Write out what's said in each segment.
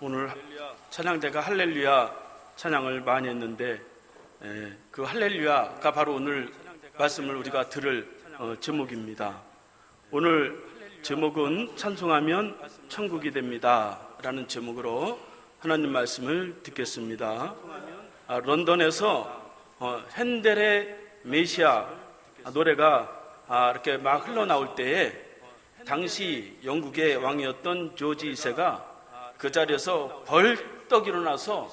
오늘 찬양대가 할렐루야 찬양을 많이 했는데 그 할렐루야가 바로 오늘 말씀을 우리가 들을 제목입니다. 오늘 제목은 찬송하면 천국이 됩니다 라는 제목으로 하나님 말씀을 듣겠습니다. 런던에서 핸델의 메시아 노래가 이렇게 막 흘러나올 때에 당시 영국의 왕이었던 조지 2세가 그 자리에서 벌떡 일어나서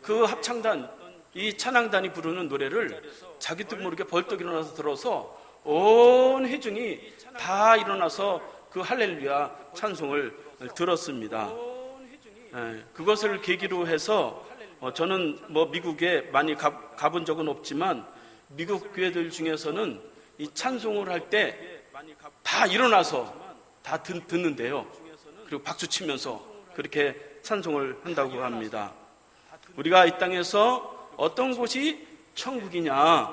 그 합창단, 이 찬양단이 부르는 노래를 자기도 모르게 벌떡 일어나서 들어서 온 회중이 다 일어나서 그 할렐루야 찬송을 들었습니다. 그것을 계기로 해서 저는 미국에 많이 가본 적은 없지만 미국 교회들 중에서는 이 찬송을 할 때 다 일어나서 다 듣는데요. 그리고 박수 치면서 그렇게 찬송을 한다고 합니다. 우리가 이 땅에서 어떤 곳이 천국이냐?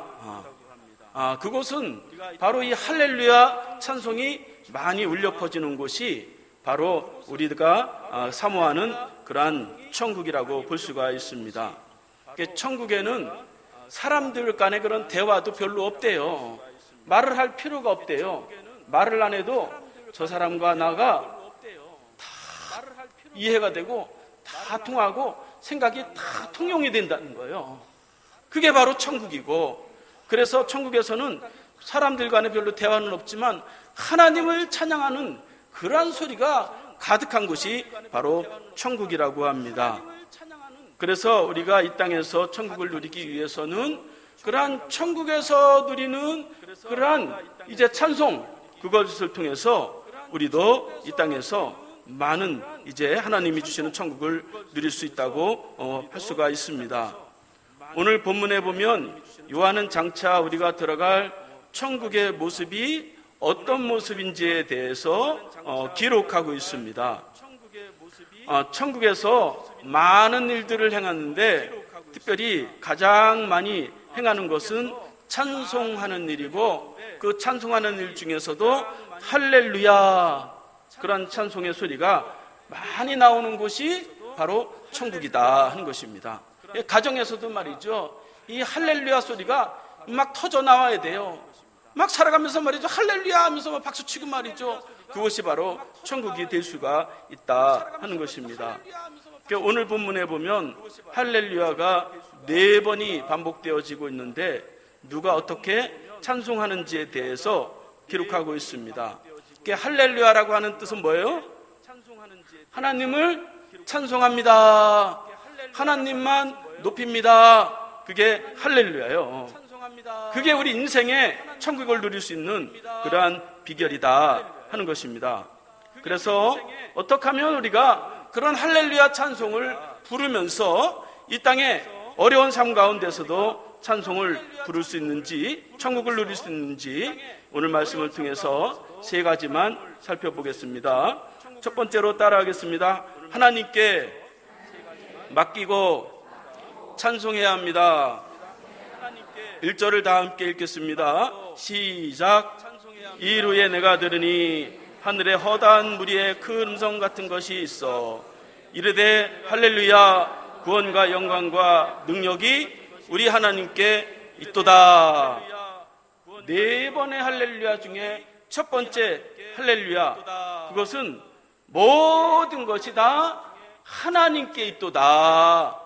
그곳은 바로 이 할렐루야 찬송이 많이 울려 퍼지는 곳이 바로 우리가 사모하는 그러한 천국이라고 볼 수가 있습니다. 천국에는 사람들 간의 그런 대화도 별로 없대요. 말을 할 필요가 없대요. 말을 안 해도 저 사람과 나가 다 이해가 되고 다 통하고 생각이 다 통용이 된다는 거예요. 그게 바로 천국이고, 그래서 천국에서는 사람들 간에 별로 대화는 없지만 하나님을 찬양하는 그러한 소리가 가득한 곳이 바로 천국이라고 합니다. 그래서 우리가 이 땅에서 천국을 누리기 위해서는 그러한 천국에서 누리는 그러한 이제 찬송, 그것을 통해서 우리도 이 땅에서 많은 이제 하나님이 주시는 천국을 누릴 수 있다고 할 수가 있습니다. 오늘 본문에 보면 요한은 장차 우리가 들어갈 천국의 모습이 어떤 모습인지에 대해서 기록하고 있습니다. 천국에서 많은 일들을 행하는데 특별히 가장 많이 행하는 것은 찬송하는 일이고, 그 찬송하는 일 중에서도 할렐루야, 그런 찬송의 소리가 많이 나오는 곳이 바로 천국이다 하는 것입니다. 가정에서도 말이죠, 이 할렐루야 소리가 막 터져 나와야 돼요. 막 살아가면서 말이죠, 할렐루야 하면서 막 박수치고 말이죠. 그것이 바로 천국이 될 수가 있다 하는 것입니다. 오늘 본문에 보면 할렐루야가 4번이 반복되어지고 있는데 누가 어떻게 찬송하는지에 대해서 기록하고 있습니다. 할렐루야라고 하는 뜻은 뭐예요? 하나님을 찬송합니다. 하나님만 높입니다. 그게 할렐루야예요. 그게 우리 인생의 천국을 누릴 수 있는 그러한 비결이다 하는 것입니다. 그래서 어떻게 하면 우리가 그런 할렐루야 찬송을 부르면서 이 땅에 어려운 삶 가운데서도 찬송을 부를 수 있는지, 천국을 누릴 수 있는지 오늘 말씀을 통해서 3가지만 살펴보겠습니다. 첫 번째로 따라하겠습니다. 하나님께 맡기고 찬송해야 합니다. 1절을 다 함께 읽겠습니다. 시작. 이루에 내가 들으니 하늘에 허다한 무리의 큰 음성 같은 것이 있어 이르되 할렐루야, 구원과 영광과 능력이 우리 하나님께 있도다. 4번의 할렐루야 중에 첫 번째 할렐루야, 그것은 모든 것이 다 하나님께 있도다,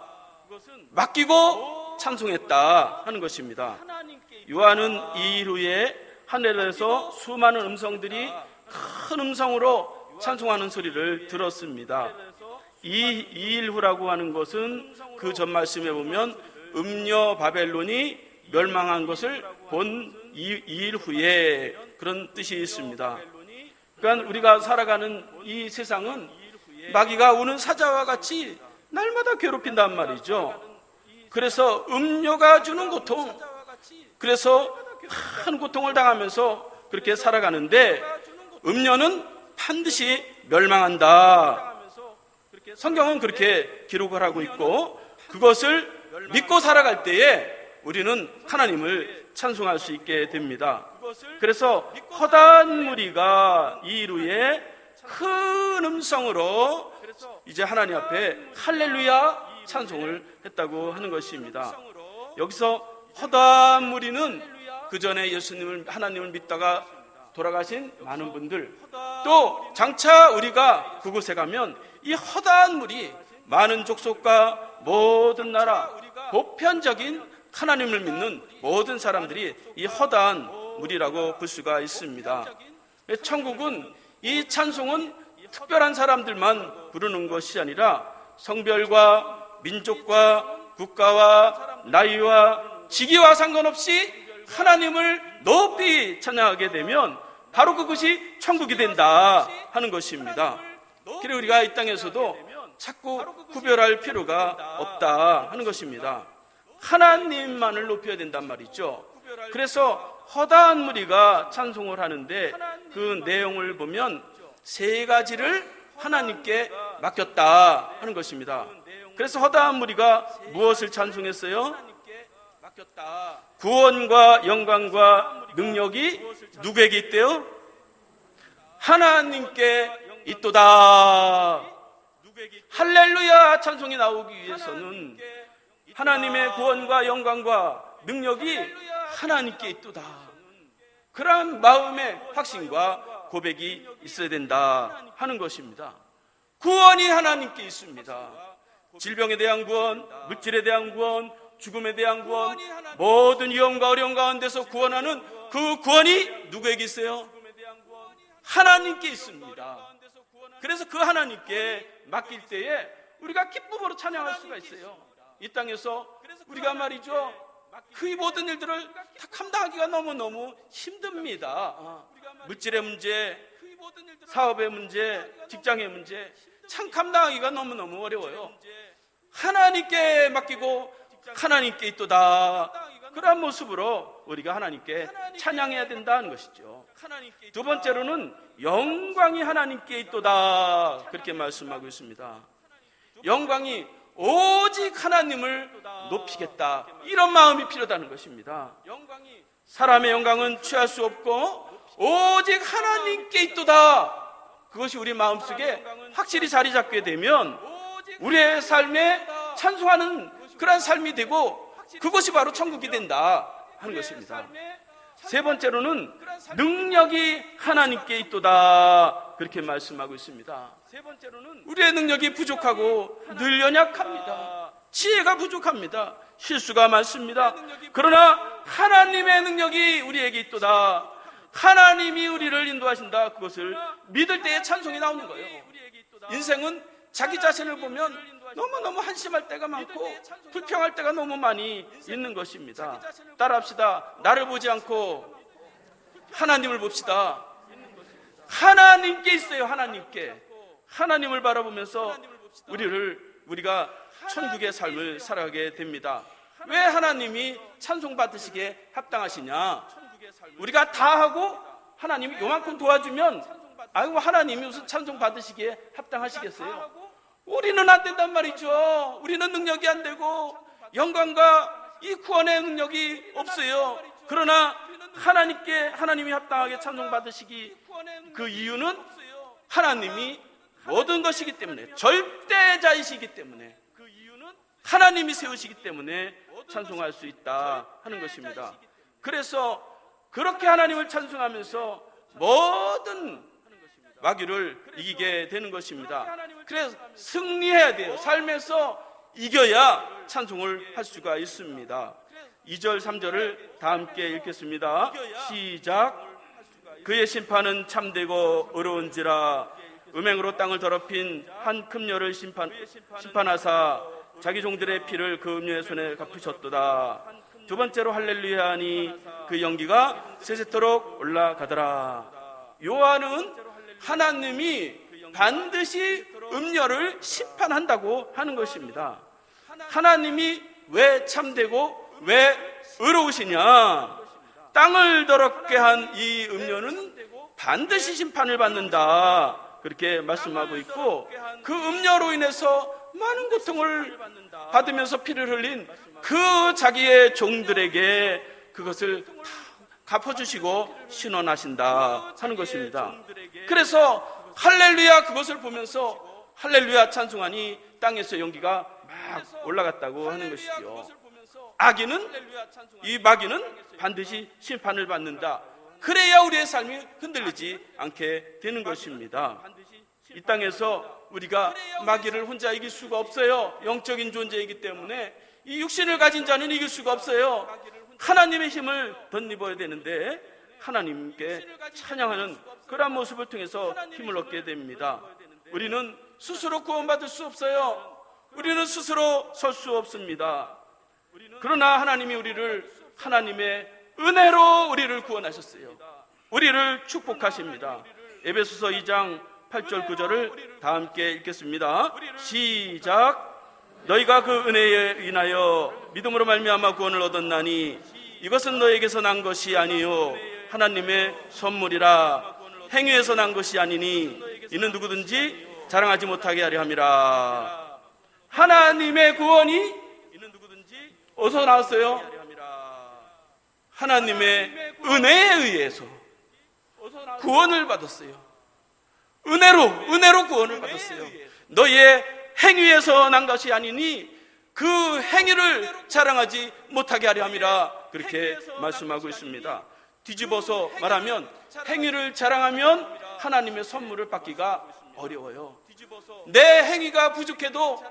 맡기고 찬송했다 하는 것입니다. 요한은 이 일 후에 하늘에서 수많은 음성들이 큰 음성으로 찬송하는 소리를 들었습니다. 이 일 후라고 하는 것은 그 전 말씀에 보면 음녀 바벨론이 멸망한 것을 본 이 일 후에 그런 뜻이 있습니다. 그러니까 우리가 살아가는 이 세상은 마귀가 우는 사자와 같이 날마다 괴롭힌단 말이죠. 그래서 음녀가 주는 고통, 그래서 큰 고통을 당하면서 그렇게 살아가는데 음녀는 반드시 멸망한다. 성경은 그렇게 기록을 하고 있고, 그것을 믿고 살아갈 때에 우리는 하나님을 찬송할 수 있게 됩니다. 그래서 허다한 무리가 이 이루에 큰 음성으로 이제 하나님 앞에 할렐루야 찬송을 했다고 하는 것입니다. 여기서 허다한 무리는 그 전에 예수님을, 하나님을 믿다가 돌아가신 많은 분들, 또 장차 우리가 그곳에 가면 이 허다한 무리, 많은 족속과 모든 나라, 보편적인 하나님을 믿는 모든 사람들이 이 허다한 무리라고 볼 수가 있습니다. 천국은, 이 찬송은 특별한 사람들만 부르는 것이 아니라 성별과 민족과 국가와 나이와 직위와 상관없이 하나님을 높이 찬양하게 되면 바로 그것이 천국이 된다 하는 것입니다. 그래서 우리가 이 땅에서도 자꾸 구별할 필요가 없다 하는 것입니다. 하나님만을 높여야 된단 말이죠. 그래서 허다한 무리가 찬송을 하는데 그 내용을 보면 세 가지를 하나님께 맡겼다 하는 것입니다. 그래서 허다한 무리가 무엇을 찬송했어요? 구원과 영광과 능력이 누구에게 있대요? 하나님께 있도다. 할렐루야 찬송이 나오기 위해서는 하나님의 구원과 영광과 능력이 하나님께 있도다. 그런 마음의 확신과 고백이 있어야 된다 하는 것입니다. 구원이 하나님께 있습니다. 질병에 대한 구원, 물질에 대한 구원, 죽음에 대한 구원, 모든 위험과 어려움 가운데서 구원하는 그 구원이 누구에게 있어요? 하나님께 있습니다. 그래서 그 하나님께 맡길 때에 우리가 기쁨으로 찬양할 수가 있어요. 이 땅에서 우리가 말이죠, 그 모든 일들을 다 감당하기가 너무너무 힘듭니다. 물질의 문제, 사업의 문제, 직장의 문제, 참 감당하기가 너무너무 어려워요. 하나님께 맡기고 하나님께 있도다. 그러한 모습으로 우리가 하나님께 찬양해야 된다는 것이죠. 두 번째로는 영광이 하나님께 있도다. 그렇게 말씀하고 있습니다. 영광이 오직 하나님을 높이겠다. 이런 마음이 필요하다는 것입니다. 사람의 영광은 취할 수 없고 오직 하나님께 있도다. 그것이 우리 마음속에 확실히 자리 잡게 되면 우리의 삶에 찬송하는 그런 삶이 되고 그것이 바로 천국이 된다 하는 것입니다. 세 번째로는 능력이 하나님께 있도다. 그렇게 말씀하고 있습니다. 우리의 능력이 부족하고 늘 연약합니다. 지혜가 부족합니다. 실수가 많습니다. 그러나 하나님의 능력이 우리에게 있도다. 하나님이 우리를 인도하신다. 그것을 믿을 때에 찬송이 나오는 거예요. 인생은 자기 자신을 보면 너무너무 한심할 때가 많고 불평할 때가 너무 많이 있는 것입니다. 따라합시다. 나를 보지 않고 하나님을 봅시다. 하나님께 있어요. 하나님께. 하나님을 바라보면서 우리가 천국의 삶을 살아가게 됩니다. 왜 하나님이 찬송 받으시기에 합당하시냐? 우리가 다 하고 하나님이 요만큼 도와주면 아이고 하나님이 무슨 찬송 받으시기에 합당하시겠어요? 우리는 안 된단 말이죠. 우리는 능력이 안 되고 영광과 이 구원의 능력이 없어요. 그러나 하나님이 합당하게 찬송 받으시기 그 이유는 하나님이 모든 것이기 때문에, 절대자이시기 때문에, 하나님이 세우시기 때문에 찬송할 수 있다 하는 것입니다. 그래서 그렇게 하나님을 찬송하면서 모든 마귀를 이기게 되는 것입니다. 그래서 승리해야 돼요. 삶에서 이겨야 찬송을 할 수가 있습니다. 2절 3절을 다 함께 읽겠습니다. 시작. 그의 심판은 참되고 어려운지라 음행으로 땅을 더럽힌 한 금녀를 심판하사 자기 종들의 피를 그 음녀의 손에 갚으셨도다. 두 번째로 할렐루야 하니 그 연기가 세세토록 올라가더라. 요한은 하나님이 반드시 음녀를 심판한다고 하는 것입니다. 하나님이 왜 참되고 왜 의로우시냐? 땅을 더럽게 한 이 음녀는 반드시 심판을 받는다. 그렇게 말씀하고 있고, 그 음녀로 인해서 많은 고통을 받으면서 피를 흘린 그 자기의 종들에게 그것을 다 갚아주시고 신원하신다 하는 것입니다. 그래서 할렐루야 그것을 보면서 할렐루야 찬송하니 땅에서 연기가 막 올라갔다고 하는 것이죠. 악인은, 이 마귀는 반드시 심판을 받는다. 그래야 우리의 삶이 흔들리지 않게 되는 것입니다. 이 땅에서 우리가 마귀를 혼자 이길 수가 없어요. 영적인 존재이기 때문에 이 육신을 가진 자는 이길 수가 없어요. 하나님의 힘을 덧입어야 되는데 하나님께 찬양하는 그런 모습을 통해서 힘을 얻게 됩니다. 우리는 스스로 구원받을 수 없어요. 우리는 스스로 설 수 없습니다. 그러나 하나님이 우리를 하나님의 은혜로 우리를 구원하셨어요. 우리를 축복하십니다. 에베소서 2장 8절 9절을 다 함께 읽겠습니다. 시작. 너희가 그 은혜에 인하여 믿음으로 말미암아 구원을 얻었나니 이것은 너에게서 난 것이 아니요 하나님의 선물이라. 행위에서 난 것이 아니니 이는 누구든지 자랑하지 못하게 하려 함이라. 하나님의 구원이 어디서 나왔어요? 하나님의 은혜에 의해서 구원을 받았어요. 은혜로 구원을 받았어요. 너희의 행위에서 난 것이 아니니 그 행위를 자랑하지 못하게 하려 함이라. 그렇게 말씀하고 있습니다. 뒤집어서 말하면 행위를 자랑하면 하나님의 선물을 받기가 어려워요. 내 행위가 부족해도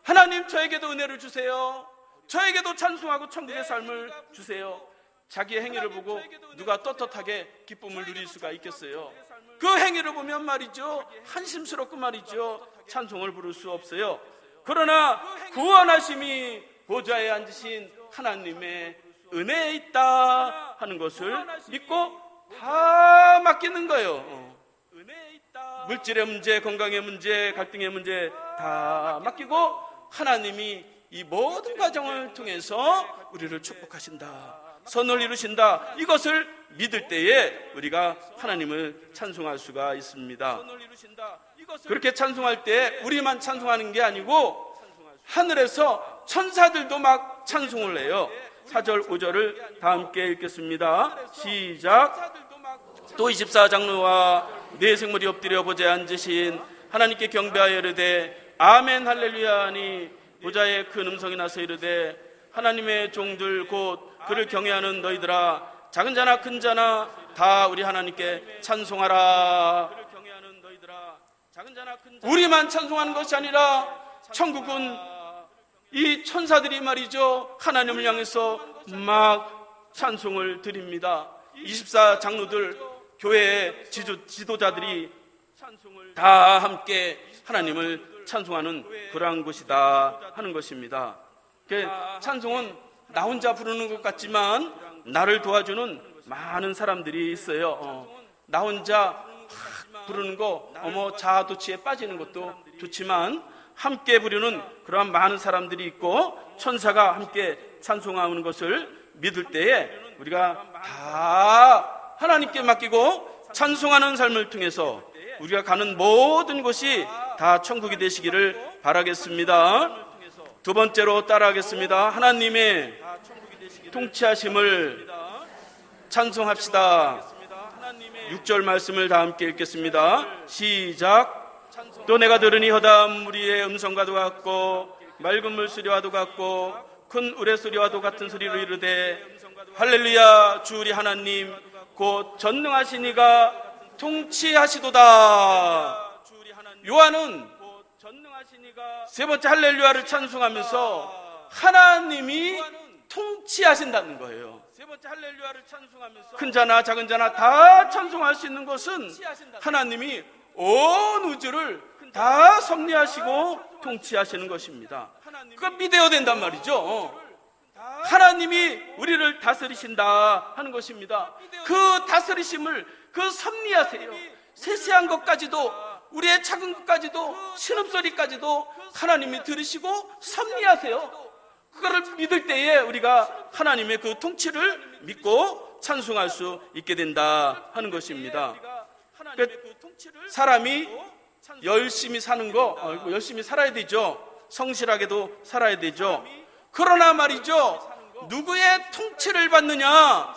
하나님 저에게도 은혜를 주세요. 저에게도 찬송하고 천국의 삶을 주세요. 자기의 행위를 보고 누가 떳떳하게 기쁨을 누릴 수가 있겠어요? 그 행위를 보면 말이죠, 한심스럽고 말이죠, 찬송을 부를 수 없어요. 그러나 구원하심이 보좌에 앉으신 하나님의 은혜에 있다 하는 것을 믿고 다 맡기는 거예요. 물질의 문제, 건강의 문제, 갈등의 문제 다 맡기고 하나님이 이 모든 과정을 통해서 우리를 축복하신다, 선을 이루신다, 이것을 믿을 때에 우리가 하나님을 찬송할 수가 있습니다. 그렇게 찬송할 때 우리만 찬송하는 게 아니고 하늘에서 천사들도 막 찬송을 해요. 4절 5절을 다 함께 읽겠습니다. 시작. 또 24장로와 네 생물이 엎드려 보좌에 앉으신 하나님께 경배하여 이르되 아멘 할렐루야 하니 보좌에 큰 음성이 나서 이르되 하나님의 종들 곧 그를 경외하는 너희들아 작은 자나 큰 자나 다 우리 하나님께 찬송하라. 우리만 찬송하는 것이 아니라 천국은 이 천사들이 말이죠, 하나님을 향해서 막 찬송을 드립니다. 24장로들, 교회의 지도자들이 다 함께 하나님을 찬송하는 그러한 곳이다 하는 것입니다. 찬송은 나 혼자 부르는 것 같지만 나를 도와주는 많은 사람들이 있어요. 나 혼자 부르는 거 자아도취에 빠지는 것도 좋지만 함께 부르는 그러한 많은 사람들이 있고 천사가 함께 찬송하는 것을 믿을 때에 우리가 다 하나님께 맡기고 찬송하는 삶을 통해서 우리가 가는 모든 곳이 다 천국이 되시기를 바라겠습니다. 두 번째로 따라하겠습니다. 하나님의 통치하심을 찬송합시다. 6절 말씀을 다 함께 읽겠습니다. 시작. 또 내가 들으니 허다한 무리의 음성과도 같고 맑은 물소리와도 같고 큰 우레소리와도 같은 소리로 이르되 할렐루야 주 우리 하나님 곧 전능하신 이가 통치하시도다. 요한은 세 번째 할렐루야를 찬송하면서 하나님이 통치하신다는 거예요. 큰 자나 작은 자나 다 찬송할 수 있는 것은 하나님이 온 우주를 다 섭리하시고 통치하시는 것입니다. 그걸 믿어야 된단 말이죠. 하나님이 우리를 다스리신다 하는 것입니다. 그 다스리심을, 그 섭리하세요. 세세한 것까지도, 우리의 작은 것까지도, 신음소리까지도 하나님이 들으시고 섭리하세요. 그거를 믿을 때에 우리가 하나님의 그 통치를 믿고 찬송할 수 있게 된다 하는 것입니다. 사람이 열심히 사는 거, 열심히 살아야 되죠. 성실하게도 살아야 되죠. 그러나 말이죠, 누구의 통치를 받느냐,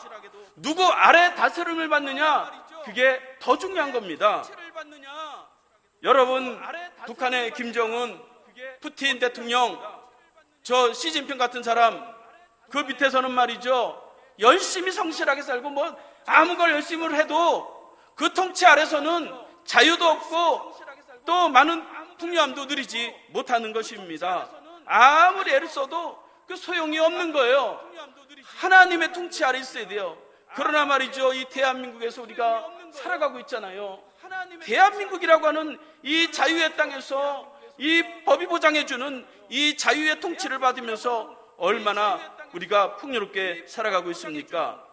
누구 아래 다스림을 받느냐, 그게 더 중요한 겁니다. 여러분, 북한의 김정은, 푸틴 대통령, 저 시진핑 같은 사람, 그 밑에서는 말이죠, 열심히 성실하게 살고 뭐 아무 걸 열심히 해도 그 통치 아래서는 자유도 없고 또 많은 풍요함도 누리지 못하는 것입니다. 아무리 애를 써도 그 소용이 없는 거예요. 하나님의 통치 아래 있어야 돼요. 그러나 말이죠, 이 대한민국에서 우리가 살아가고 있잖아요. 대한민국이라고 하는 이 자유의 땅에서 이 법이 보장해주는 이 자유의 통치를 받으면서 얼마나 우리가 풍요롭게 살아가고 있습니까?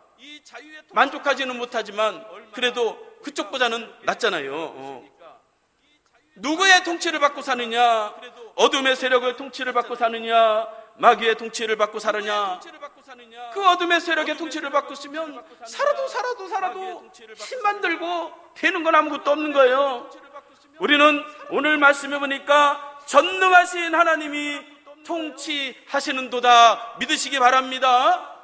만족하지는 못하지만 그래도 그쪽보다는 낫잖아요. 누구의 통치를 받고 사느냐? 어둠의 세력의 통치를 받고 사느냐? 마귀의 통치를 받고 사느냐? 그 어둠의 세력의 통치를 받고 있으면 살아도 힘만 들고 되는 건 아무것도 없는 거예요. 우리는 오늘 말씀해 보니까 전능하신 하나님이 통치하시는도다 믿으시기 바랍니다.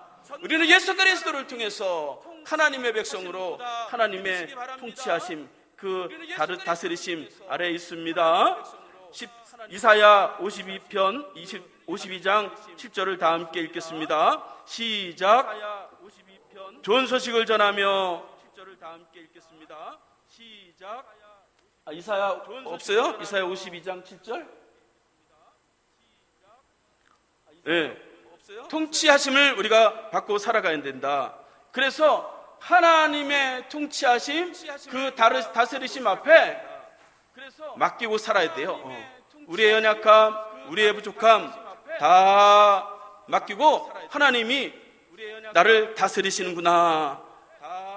우리는 예수 그리스도를 통해서 하나님의 백성으로 하나님의 통치하심, 그 다스리심 아래에 있습니다. 이사야 52편 52장 7절을 다 함께 읽겠습니다. 시작. 좋은 소식을 전하며 시작. 이사야 없어요? 이사야 52장 7절? 네. 통치하심을 우리가 받고 살아가야 된다. 그래서 하나님의 통치하심, 그 다스리심 앞에 맡기고 살아야 돼요. 우리의 연약함, 우리의 부족함 다 맡기고 하나님이 나를 다스리시는구나.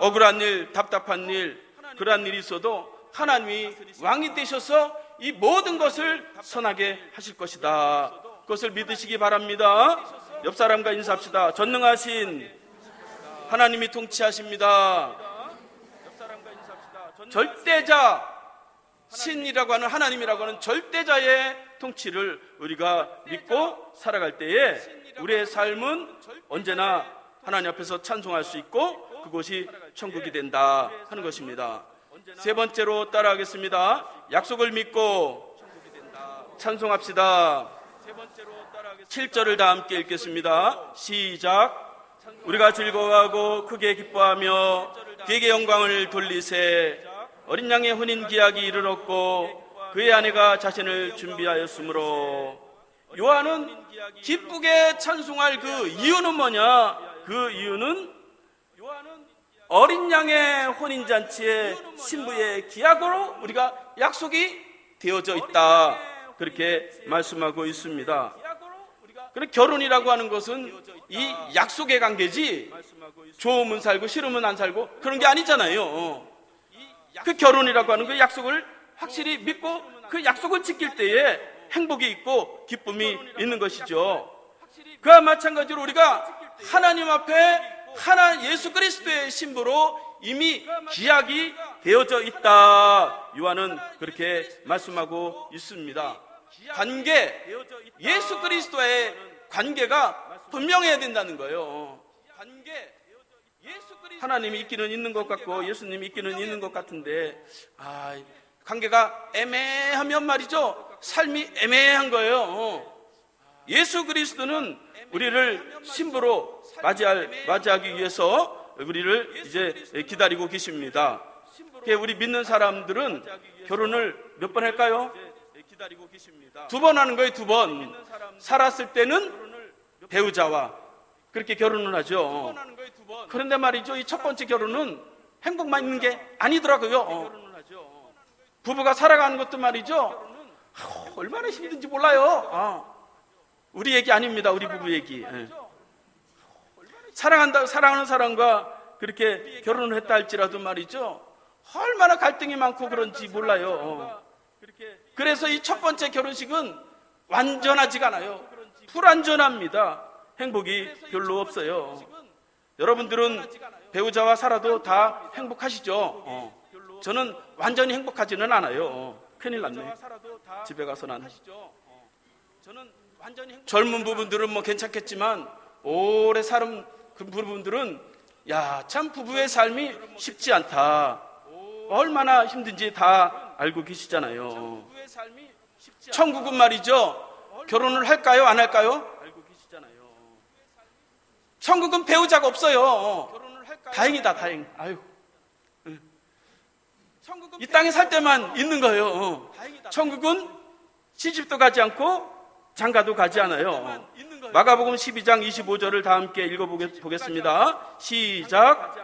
억울한 일, 답답한 일, 그러한 일이 있어도 하나님이 왕이 되셔서 이 모든 것을 선하게 하실 것이다. 그것을 믿으시기 바랍니다. 옆 사람과 인사합시다. 전능하신 하나님이 통치하십니다. 절대자, 신이라고 하는 하나님이라고 하는 절대자의 통치를 우리가 믿고 살아갈 때에 우리의 삶은 언제나 하나님 앞에서 찬송할 수 있고 그곳이 천국이 된다 하는 것입니다. 세 번째로 따라하겠습니다. 약속을 믿고 찬송합시다. 7절을 다 함께 읽겠습니다. 시작. 우리가 즐거워하고 크게 기뻐하며 그에게 영광을 돌리세. 어린 양의 혼인 기약이 이르렀고 그의 아내가 자신을 준비하였으므로. 요한은 기쁘게 찬송할 그 이유는 뭐냐? 그 이유는 어린 양의 혼인잔치의 신부의 기약으로 우리가 약속이 되어져 있다. 그렇게 말씀하고 있습니다. 그런데 결혼이라고 하는 것은 이 약속의 관계지 좋으면 살고 싫으면 안 살고 그런 게 아니잖아요. 그 결혼이라고 하는 그 약속을 확실히 믿고 그 약속을 지킬 때에 행복이 있고 기쁨이 있는 것이죠. 그와 마찬가지로 우리가 하나님 앞에 예수 그리스도의 신부로 이미 기약이 되어져 있다. 요한은 그렇게 말씀하고 있습니다. 관계, 예수 그리스도의 관계가 분명해야 된다는 거예요. 하나님이 있기는 있는 것 같고 예수님이 있기는 있는 것 같은데 관계가 애매하면 말이죠, 삶이 애매한 거예요. 예수 그리스도는 우리를 신부로 맞이하기 위해서 우리를 이제 기다리고 계십니다. 우리 믿는 사람들은 결혼을 몇 번 할까요? 2번 하는 거예요. 2번. 살았을 때는 배우자와 그렇게 결혼을 하죠. 그런데 말이죠, 이 첫 번째 결혼은 행복만 있는 게 아니더라고요. 부부가 살아가는 것도 말이죠, 얼마나 힘든지 몰라요. 우리 얘기 아닙니다. 우리 부부 얘기. 사랑하는 사람과 그렇게 결혼을 했다 할지라도 말이죠, 얼마나 갈등이 많고 그런지 몰라요. 그래서 이 첫 번째 결혼식은 완전하지가 않아요. 불완전합니다. 행복이 별로 없어요. 여러분들은 배우자와 살아도 다 행복하시죠? 저는 완전히 행복하지는 않아요. 큰일 났네. 집에 가서 난. 젊은 부분들은 뭐 괜찮겠지만 오래 살은 그 부분들은 참 부부의 삶이 쉽지 않다. 얼마나 힘든지 다 알고 계시잖아요. 천국은 말이죠, 결혼을 할까요, 안 할까요? 천국은 배우자가 없어요. 다행이다, 다행. 아유, 이 땅에 살 때만 있는 거예요. 천국은 시집도 가지 않고 장가도 가지 않아요. 마가복음 12장 25절을 다 함께 읽어보겠습니다. 시작.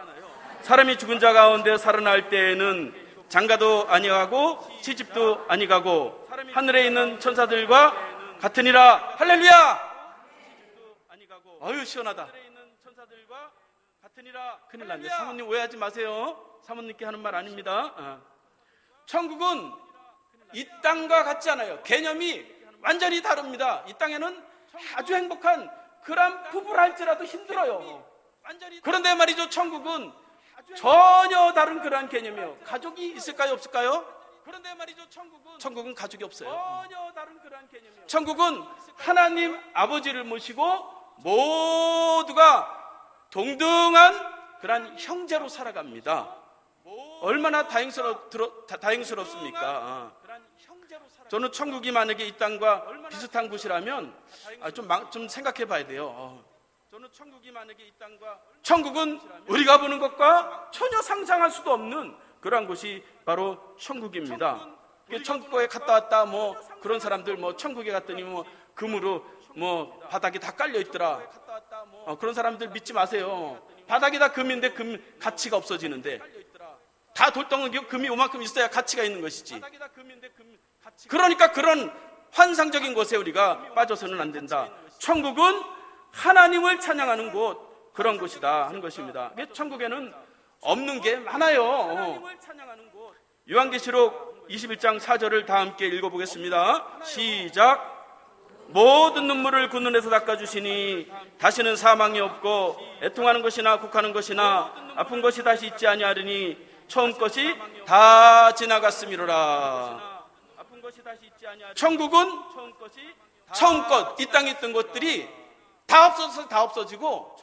사람이 죽은 자 가운데 살아날 때에는 장가도 아니하고 시집도 아니가고 하늘에 있는 천사들과 같으니라. 할렐루야. 아유, 시원하다. 큰일 났네. 사모님 오해하지 마세요. 사모님께 하는 말 아닙니다. 천국은 이 땅과 같지 않아요. 개념이 완전히 다릅니다. 이 땅에는 아주 행복한 그런 부부를 할지라도 힘들어요. 그런데 말이죠, 천국은 전혀 다른 그러한 개념이에요. 가족이 있을까요, 없을까요? 그런데 말이죠, 천국은 가족이 없어요. 천국은 하나님 아버지를 모시고 모두가 동등한 그러한 형제로 살아갑니다. 얼마나 다행스럽습니까? 저는 천국이 만약에 이 땅과 비슷한 곳이라면 좀 생각해 봐야 돼요. 천국은 우리가 보는 것과 전혀 상상할 수도 없는 그러한 곳이 바로 천국입니다. 천국에 갔다 왔다 그런 사람들 천국에 갔더니 금으로 바닥에 다 깔려 있더라. 그런 사람들 믿지 마세요. 바닥이 다 금인데 금 가치가 없어지는데, 다 돌덩어리 금이 요만큼 있어야 가치가 있는 것이지. 그러니까 그런 환상적인 것에 우리가 빠져서는 안 된다. 천국은 하나님을 찬양하는 곳, 그런 곳이다 하는 것입니다. 천국에는 없는 게 많아요. 요한계시록 21장 4절을 다 함께 읽어보겠습니다. 시작. 모든 눈물을 그 눈에서 닦아주시니 다시는 사망이 없고 애통하는 것이나 곡하는 것이나 아픈 것이 다시 있지 아니하리니 처음 것이 다 지나갔음이로라. 천국은 처음 것, 이 땅에 있던 것들이 다 없어져서 다 없어지고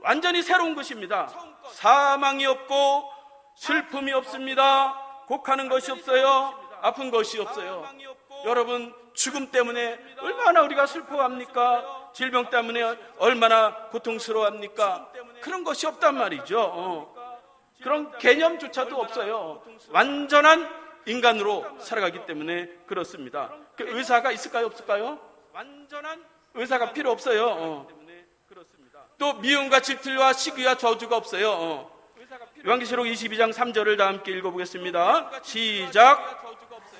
완전히 새로운 것입니다. 사망이 없고 슬픔이 없습니다. 곡하는 것이 없어요. 아픈 것이 없어요. 여러분, 죽음 때문에 얼마나 우리가 슬퍼합니까? 질병 때문에 얼마나 고통스러워합니까? 그런 것이 없단 말이죠. 그런 개념조차도 없어요. 완전한 인간으로 살아가기 때문에 그렇습니다. 의사가 있을까요, 없을까요? 의사가 필요 없어요. 또 미움과 질투와 시기와 저주가 없어요. 요한계시록 22장 3절을 다 함께 읽어보겠습니다. 시작.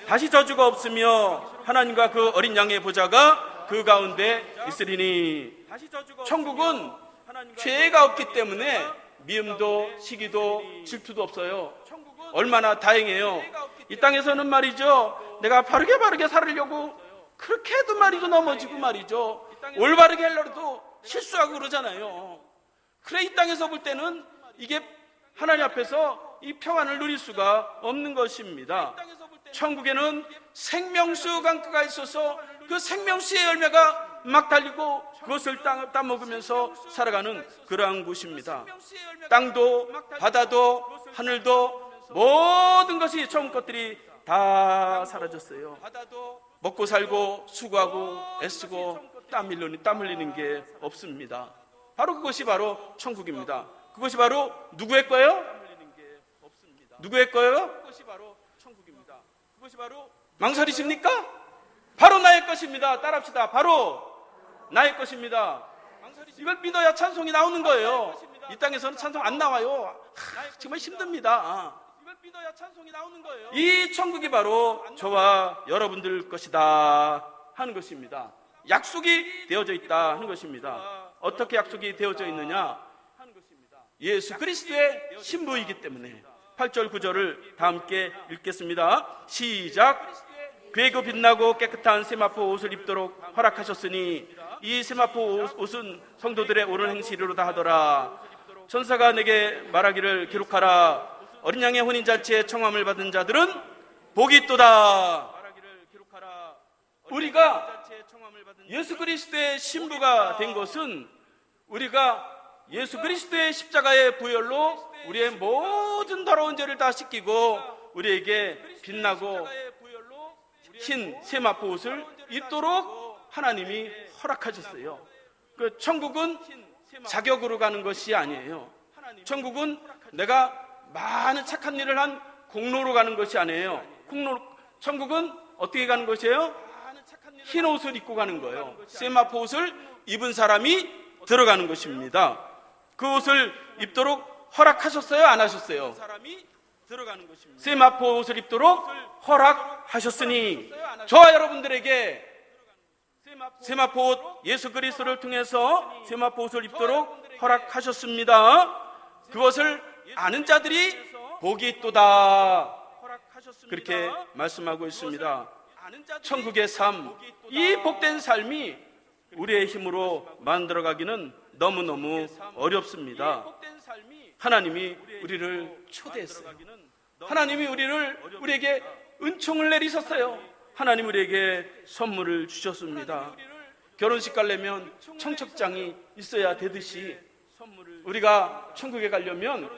다시 저주가 없으며 하나님과 그 어린 양의 보좌가 그 가운데 있으리니. 천국은 죄가 없기 때문에 미움도 시기도 질투도 없어요. 얼마나 다행이에요. 이 땅에서는 말이죠, 내가 바르게 살으려고 그렇게 해도 말이죠, 넘어지고 말이죠, 올바르게 하려도 실수하고 그러잖아요. 그래, 이 땅에서 볼 때는 이게 하나님 앞에서 이 평안을 누릴 수가 없는 것입니다. 천국에는 생명수 강가가 있어서 그 생명수의 열매가 막 달리고 그것을 따먹으면서 살아가는 그러한 곳입니다. 땅도 바다도 하늘도 모든 것이 처음 것들이 다 사라졌어요. 먹고 살고 수고하고 애쓰고 땀 흘리는 게 없습니다. 바로 그것이 바로 천국입니다. 그것이 바로 누구의 거예요? 누구의 거예요? 망설이십니까? 바로 나의 것입니다. 따라합시다. 바로 나의 것입니다. 이걸 믿어야 찬송이 나오는 거예요. 이 땅에서는 찬송 안 나와요. 정말 힘듭니다. 이 천국이 바로 저와 여러분들 것이다 하는 것입니다. 약속이 되어져 있다 하는 것입니다. 어떻게 약속이 되어져 있느냐? 예수 그리스도의 신부이기 때문에. 8절 9절을 다 함께 읽겠습니다. 시작. 그에게 빛나고 깨끗한 세마포 옷을 입도록 허락하셨으니 이 세마포 옷은 성도들의 옳은 행실이로다 하더라. 천사가 내게 말하기를 기록하라. 어린 양의 혼인잔치에 청함을 받은 자들은 복이 있도다. 우리가 예수 그리스도의 신부가 된 것은 우리가 예수 그리스도의 십자가의 보혈로 우리의 모든 더러운 죄를 다 씻기고 우리에게 빛나고 흰 세마포 옷을 입도록 하나님이 허락하셨어요. 그 천국은 자격으로 가는 것이 아니에요. 천국은 내가 많은 착한 일을 한 공로로 가는 것이 아니에요. 천국은 어떻게 가는 것이에요? 흰 옷을 입고 가는 거예요. 세마포 옷을 입은 사람이 들어가는 것입니다. 그 옷을 입도록 허락하셨어요? 안 하셨어요? 세마포 옷을 입도록 허락하셨으니 저와 여러분들에게 세마포 옷, 예수 그리스도를 통해서 세마포 옷을 입도록 허락하셨습니다. 그것을 아는 자들이 복이 있도다, 그렇게 말씀하고 있습니다. 천국의 삶, 이 복된 삶이 우리의 힘으로 만들어가기는 너무너무 어렵습니다. 하나님이 우리를 초대했어요. 하나님이 우리에게 은총을 내리셨어요. 하나님 우리에게 선물을 주셨습니다. 결혼식 가려면 청첩장이 있어야 되듯이 우리가 천국에 가려면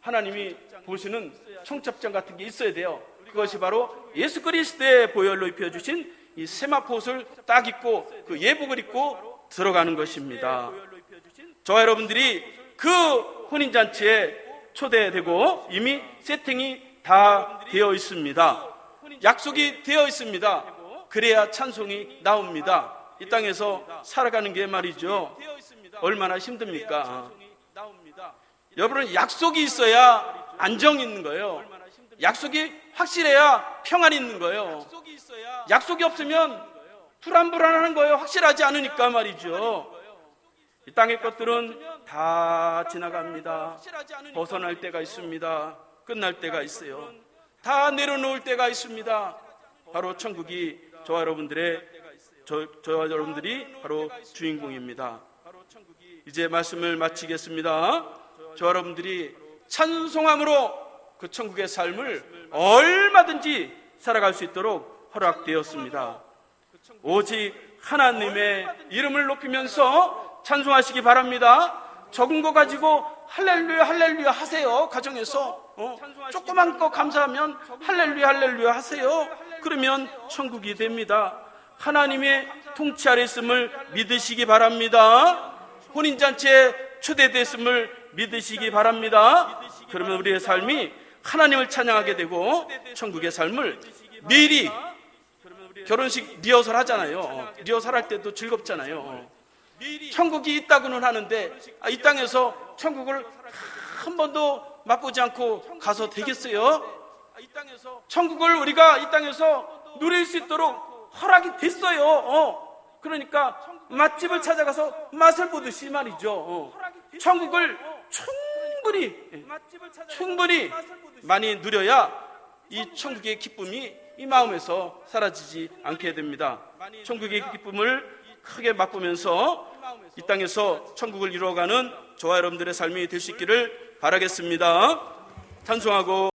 하나님이 보시는 청첩장 같은 게 있어야 돼요. 그것이 바로 예수 그리스도의 보혈로 입혀주신 이 세마포 옷을 딱 입고 그 예복을 입고 들어가는 것입니다. 저와 여러분들이 그 혼인잔치에 초대되고 이미 세팅이 다 되어 있습니다. 약속이 되어 있습니다. 그래야 찬송이 나옵니다. 이 땅에서 살아가는 게 말이죠, 얼마나 힘듭니까? 여러분, 약속이 있어야 안정이 있는 거예요. 약속이 확실해야 평안이 있는 거예요. 약속이 없으면 불안불안한 거예요. 확실하지 않으니까 말이죠. 이 땅의 것들은 다 지나갑니다. 벗어날 때가 있습니다. 끝날 때가 있어요. 다 내려놓을 때가 있습니다. 바로 천국이 저와 여러분들이 바로 주인공입니다. 이제 말씀을 마치겠습니다. 저와 여러분들이 찬송함으로 그 천국의 삶을 얼마든지 살아갈 수 있도록 허락되었습니다. 오직 하나님의 이름을 높이면서 찬송하시기 바랍니다. 적은 거 가지고 할렐루야 할렐루야 하세요. 가정에서 조그만 거 감사하면 할렐루야 할렐루야 하세요. 그러면 천국이 됩니다. 하나님의 통치 아래 있음을 믿으시기 바랍니다. 혼인잔치에 초대됐음을 믿으시기 바랍니다. 그러면 우리의 삶이 하나님을 찬양하게 되고 천국의 삶을 미리, 결혼식 리허설 하잖아요. 리허설 할 때도 즐겁잖아요. 천국이 있다고는 하는데 이 땅에서 천국을 한 번도 맛보지 않고 가서 되겠어요? 천국을 우리가 이 땅에서 누릴 수 있도록 허락이 됐어요. 그러니까 맛집을 찾아가서 맛을 보듯이 말이죠. 천국을 충분히 많이 누려야 이 천국의 기쁨이 이 마음에서 사라지지 않게 됩니다. 천국의 기쁨을 크게 맛보면서 이 땅에서 천국을 이루어가는 저와 여러분들의 삶이 될 수 있기를 바라겠습니다. 찬송하고